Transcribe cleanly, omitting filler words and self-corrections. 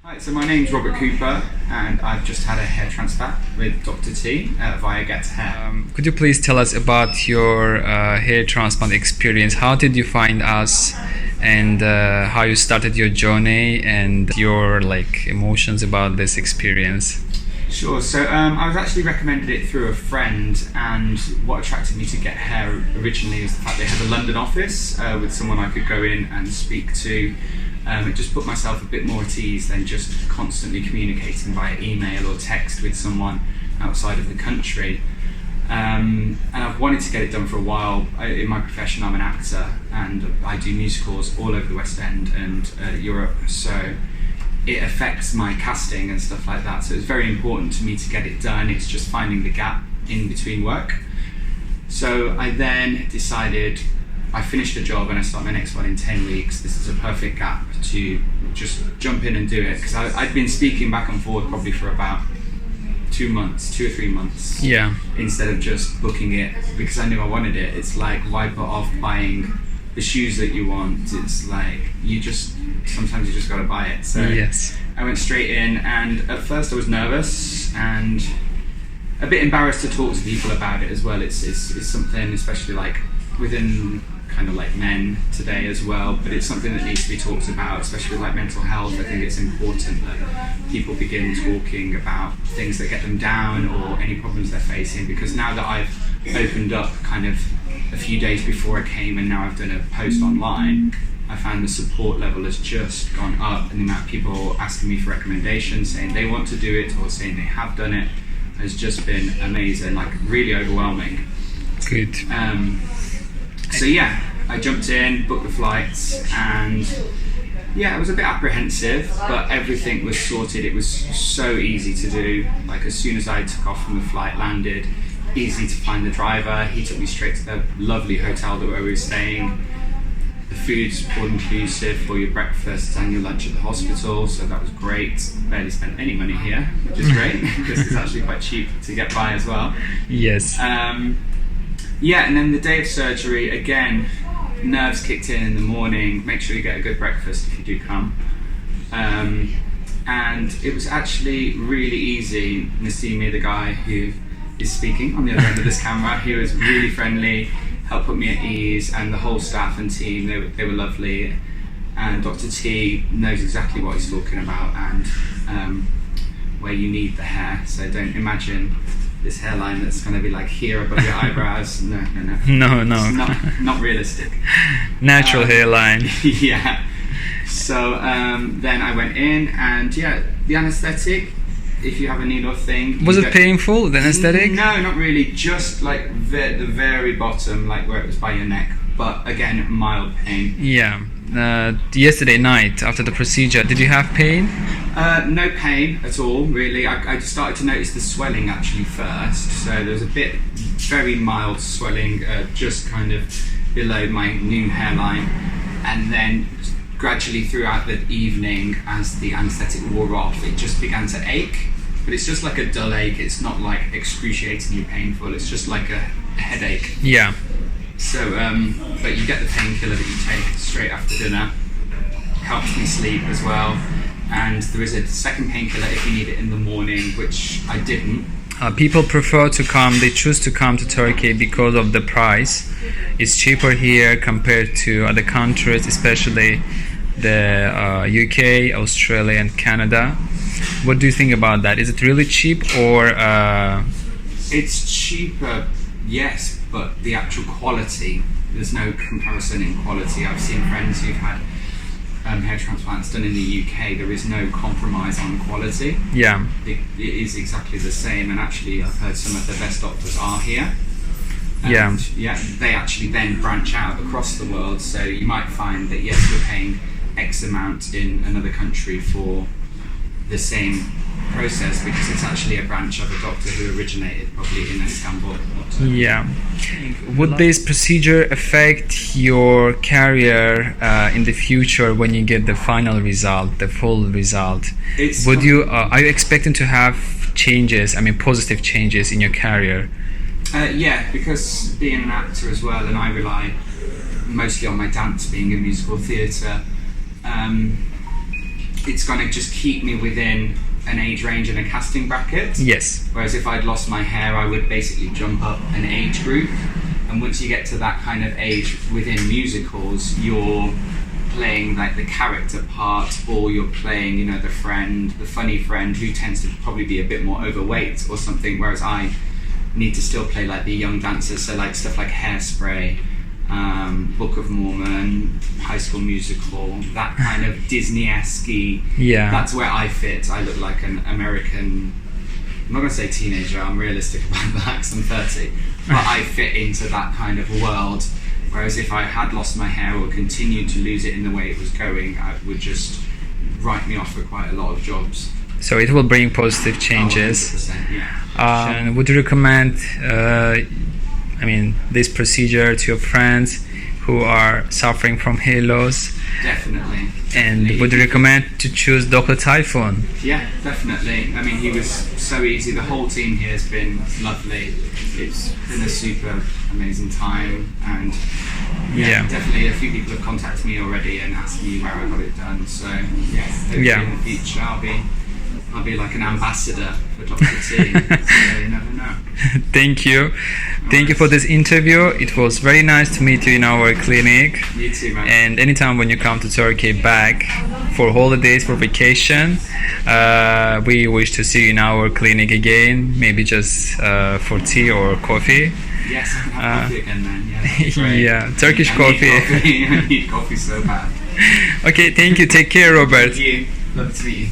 Hi, so my name's Robert Cooper and I've just had a hair transplant with Dr. T via GetHair. Could you please tell us about your hair transplant experience? How did you find us, and how you started your journey, and your emotions about this experience? Sure, so I was actually recommended it through a friend, and what attracted me to GetHair originally was the fact they had a London office with someone I could go in and speak to. It just put myself a bit more at ease than just constantly communicating via email or text with someone outside of the country. And I've wanted to get it done for a while. In my profession, I'm an actor and I do musicals all over the West End and Europe, so it affects my casting and stuff like that. So it's very important to me to get it done. It's just finding the gap in between work. So I then decided, I finished a job and I start my next one in 10 weeks. This is a perfect gap to just jump in and do it, because I'd been speaking back and forth probably for about 2 or 3 months. Yeah. Instead of just booking it because I knew I wanted it. It's like, why put off buying the shoes that you want? It's like, sometimes you just gotta buy it. So yes. I went straight in, and at first I was nervous and a bit embarrassed to talk to people about it as well. It's something, especially like within kind of like men today as well, but it's something that needs to be talked about, especially with like mental health. I think it's important that people begin talking about things that get them down or any problems they're facing, because now that I've opened up kind of a few days before I came and now I've done a post online, I found the support level has just gone up, and the amount of people asking me for recommendations, saying they want to do it or saying they have done it, has just been amazing, like really overwhelming. Good. So yeah, I jumped in, booked the flights, and yeah, I was a bit apprehensive, but everything was sorted. It was so easy to do. Like as soon as I took off from the flight, landed, easy to find the driver. He took me straight to the lovely hotel that we were staying. The food's all inclusive for your breakfast and your lunch at the hospital, so that was great. Barely spent any money here, which is great because it's actually quite cheap to get by as well. Yes. Yeah, and then the day of surgery, again, nerves kicked in the morning. Make sure you get a good breakfast if you do come. And it was actually really easy. Nasimi, the guy who is speaking on the other end of this camera, he was really friendly, helped put me at ease, and the whole staff and team, they were lovely. And Dr. T knows exactly what he's talking about and where you need the hair. So don't imagine this hairline that's going to be like here above your eyebrows. No. No. It's not realistic. Natural hairline. Yeah. So then I went in, and yeah, the anaesthetic, if you have a needle thing. Was it painful, the anaesthetic? No, not really. Just like the very bottom, like where it was by your neck. But again, mild pain. Yeah. Yesterday night after the procedure, did you have pain? No pain at all, really. I just started to notice the swelling actually first. So there was a bit, very mild swelling, just kind of below my new hairline, and then gradually throughout the evening, as the anaesthetic wore off, it just began to ache. But it's just like a dull ache. It's not like excruciatingly painful. It's just like a headache. Yeah. So, but you get the painkiller that you take straight after dinner. Helps me sleep as well. And there is a second painkiller if you need it in the morning, which I didn't. People prefer to come, they choose to come to Turkey because of the price. It's cheaper here compared to other countries, especially the UK, Australia and Canada. What do you think about that? Is it really cheap, or? It's cheaper, yes, but the actual quality, there's no comparison in quality. I've seen friends who've had hair transplants done in the UK. There is no compromise on quality. Yeah. It is exactly the same, and actually I've heard some of the best doctors are here. And yeah, they actually then branch out across the world, so you might find that yes, you're paying X amount in another country for the same process, because it's actually a branch of a doctor who originated probably in Istanbul. Yeah. Would this procedure affect your career in the future when you get the final result, the full result? Are you expecting to have changes, positive changes in your career? Yeah, because being an actor as well, and I rely mostly on my dance being in musical theatre, it's going to just keep me within an age range and a casting bracket. Yes. Whereas if I'd lost my hair, I would basically jump up an age group. And once you get to that kind of age within musicals, you're playing like the character part, or you're playing, you know, the friend, the funny friend who tends to probably be a bit more overweight or something, whereas I need to still play like the young dancers, so like stuff like Hairspray, Book of Mormon, High School Musical, that kind of Disney-esque. Yeah. That's where I fit. I look like an American, I'm not going to say teenager, I'm realistic about that because I'm 30, but I fit into that kind of world. Whereas if I had lost my hair or continued to lose it in the way it was going, it would just write me off for quite a lot of jobs. So it will bring positive changes. 100%, yeah. And would you recommend, this procedure to your friends who are suffering from hair loss? Definitely. And would you recommend to choose Dr. Typhoon? Yeah, definitely. I mean, he was so easy. The whole team here has been lovely. It's been a super amazing time, and Yeah. definitely a few people have contacted me already and asked me where I got it done. So hopefully in the future I'll be like an ambassador for Dr. T. So you never know. Thank you. Thank you for this interview. It was very nice to meet you in our clinic. You too, man. And anytime when you come to Turkey back for holidays, for vacation, we wish to see you in our clinic again, maybe just for tea or coffee. Yes, I can have coffee again, man. Yeah, that'd be great. Yeah, Turkish I coffee. Need coffee. I need coffee so bad. Okay, thank you. Take care, Robert. Thank you. Love to meet you.